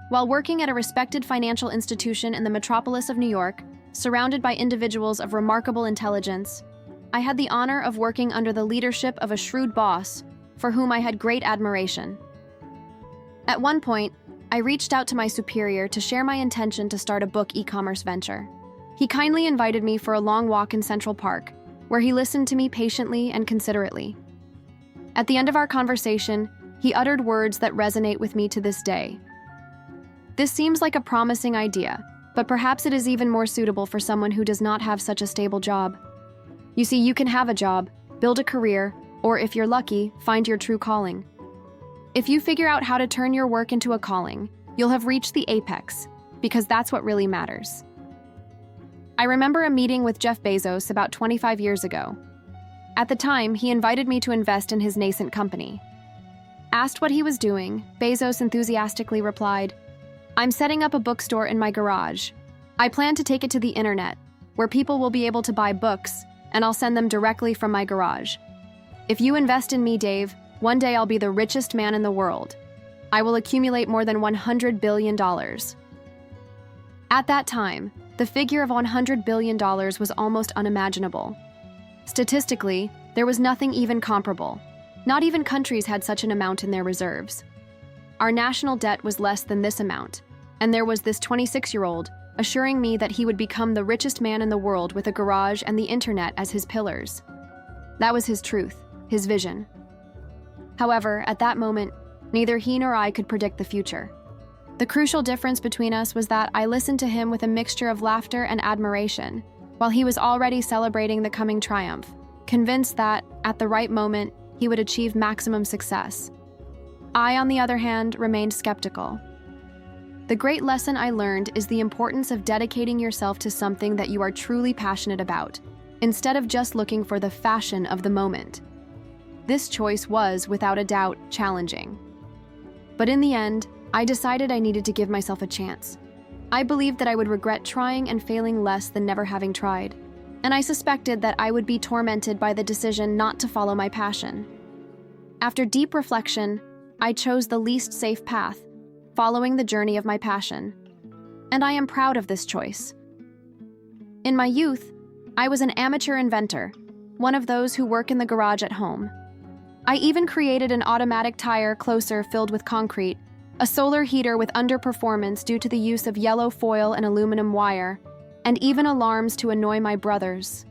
While working at a respected financial institution in the metropolis of New York, surrounded by individuals of remarkable intelligence, I had the honor of working under the leadership of a shrewd boss for whom I had great admiration. At one point, I reached out to my superior to share my intention to start a book e-commerce venture. He kindly invited me for a long walk in Central Park, where he listened to me patiently and considerately. At the end of our conversation, he uttered words that resonate with me to this day. This seems like a promising idea, but perhaps it is even more suitable for someone who does not have such a stable job. You see, you can have a job, build a career, or if you're lucky, find your true calling. If you figure out how to turn your work into a calling, you'll have reached the apex, because that's what really matters. I remember a meeting with Jeff Bezos about 25 years ago. At the time, he invited me to invest in his nascent company. Asked what he was doing, Bezos enthusiastically replied, "I'm setting up a bookstore in my garage. I plan to take it to the internet, where people will be able to buy books, and I'll send them directly from my garage. If you invest in me, Dave, one day I'll be the richest man in the world. I will accumulate more than $100 billion. At that time, the figure of $100 billion was almost unimaginable. Statistically, there was nothing even comparable. Not even countries had such an amount in their reserves. Our national debt was less than this amount, and there was this 26-year-old assuring me that he would become the richest man in the world with a garage and the internet as his pillars. That was his truth, his vision. However, at that moment, neither he nor I could predict the future. The crucial difference between us was that I listened to him with a mixture of laughter and admiration, while he was already celebrating the coming triumph, convinced that, at the right moment, he would achieve maximum success. I, on the other hand, remained skeptical. The great lesson I learned is the importance of dedicating yourself to something that you are truly passionate about, instead of just looking for the fashion of the moment. This choice was, without a doubt, challenging. But in the end, I decided I needed to give myself a chance. I believed that I would regret trying and failing less than never having tried, and I suspected that I would be tormented by the decision not to follow my passion. After deep reflection, I chose the least safe path, following the journey of my passion. And I am proud of this choice. In my youth, I was an amateur inventor, one of those who work in the garage at home. I even created an automatic tire closer filled with concrete, a solar heater with underperformance due to the use of yellow foil and aluminum wire, and even alarms to annoy my brothers.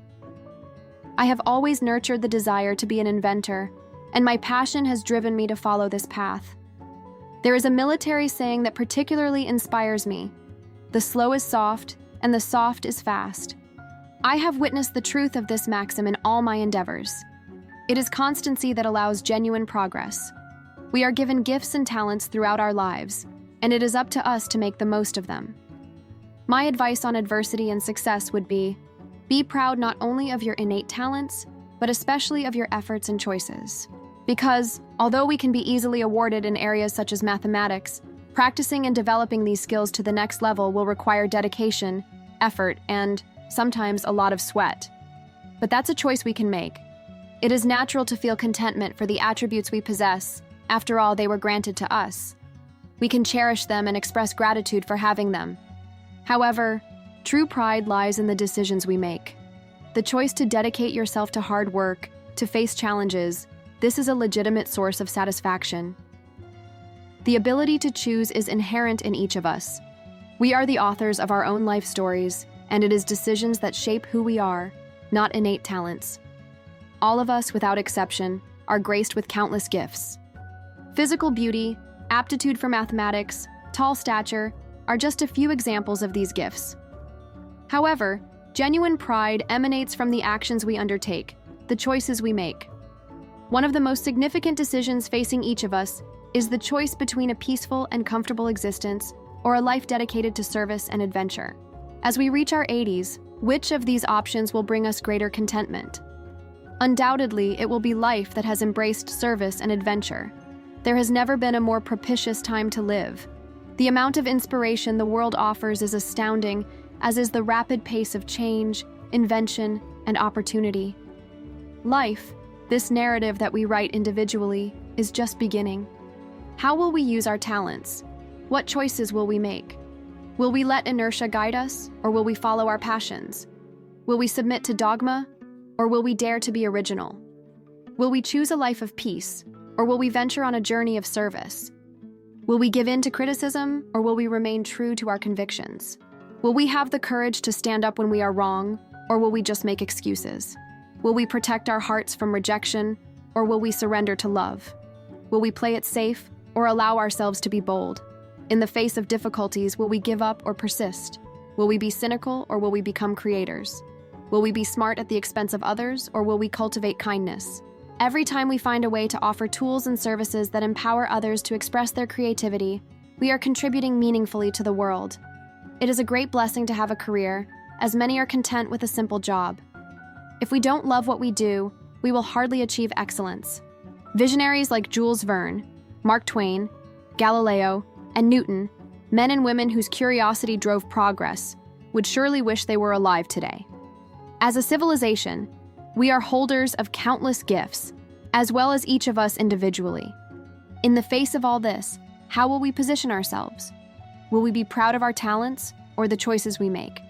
I have always nurtured the desire to be an inventor, and my passion has driven me to follow this path. There is a military saying that particularly inspires me: the slow is soft, and the soft is fast. I have witnessed the truth of this maxim in all my endeavors. It is constancy that allows genuine progress. We are given gifts and talents throughout our lives, and it is up to us to make the most of them. My advice on adversity and success would be proud not only of your innate talents, but especially of your efforts and choices. Because, although we can be easily awarded in areas such as mathematics, practicing and developing these skills to the next level will require dedication, effort, and, sometimes, a lot of sweat. But that's a choice we can make. It is natural to feel contentment for the attributes we possess. After all, they were granted to us. We can cherish them and express gratitude for having them. However, true pride lies in the decisions we make. The choice to dedicate yourself to hard work, to face challenges, this is a legitimate source of satisfaction. The ability to choose is inherent in each of us. We are the authors of our own life stories, and it is decisions that shape who we are, not innate talents. All of us, without exception, are graced with countless gifts. Physical beauty, aptitude for mathematics, tall stature are just a few examples of these gifts. However, genuine pride emanates from the actions we undertake, the choices we make. One of the most significant decisions facing each of us is the choice between a peaceful and comfortable existence or a life dedicated to service and adventure. As we reach our 80s, which of these options will bring us greater contentment? Undoubtedly, it will be life that has embraced service and adventure. There has never been a more propitious time to live. The amount of inspiration the world offers is astounding, as is the rapid pace of change, invention, and opportunity. Life, this narrative that we write individually, is just beginning. How will we use our talents? What choices will we make? Will we let inertia guide us, or will we follow our passions? Will we submit to dogma, or will we dare to be original? Will we choose a life of peace, or will we venture on a journey of service? Will we give in to criticism, or will we remain true to our convictions? Will we have the courage to stand up when we are wrong, or will we just make excuses? Will we protect our hearts from rejection, or will we surrender to love? Will we play it safe, or allow ourselves to be bold? In the face of difficulties, will we give up or persist? Will we be cynical, or will we become creators? Will we be smart at the expense of others, or will we cultivate kindness? Every time we find a way to offer tools and services that empower others to express their creativity, we are contributing meaningfully to the world. It is a great blessing to have a career, as many are content with a simple job. If we don't love what we do, we will hardly achieve excellence. Visionaries like Jules Verne, Mark Twain, Galileo, and Newton, men and women whose curiosity drove progress, would surely wish they were alive today. As a civilization, we are holders of countless gifts, as well as each of us individually. In the face of all this, how will we position ourselves? Will we be proud of our talents or the choices we make?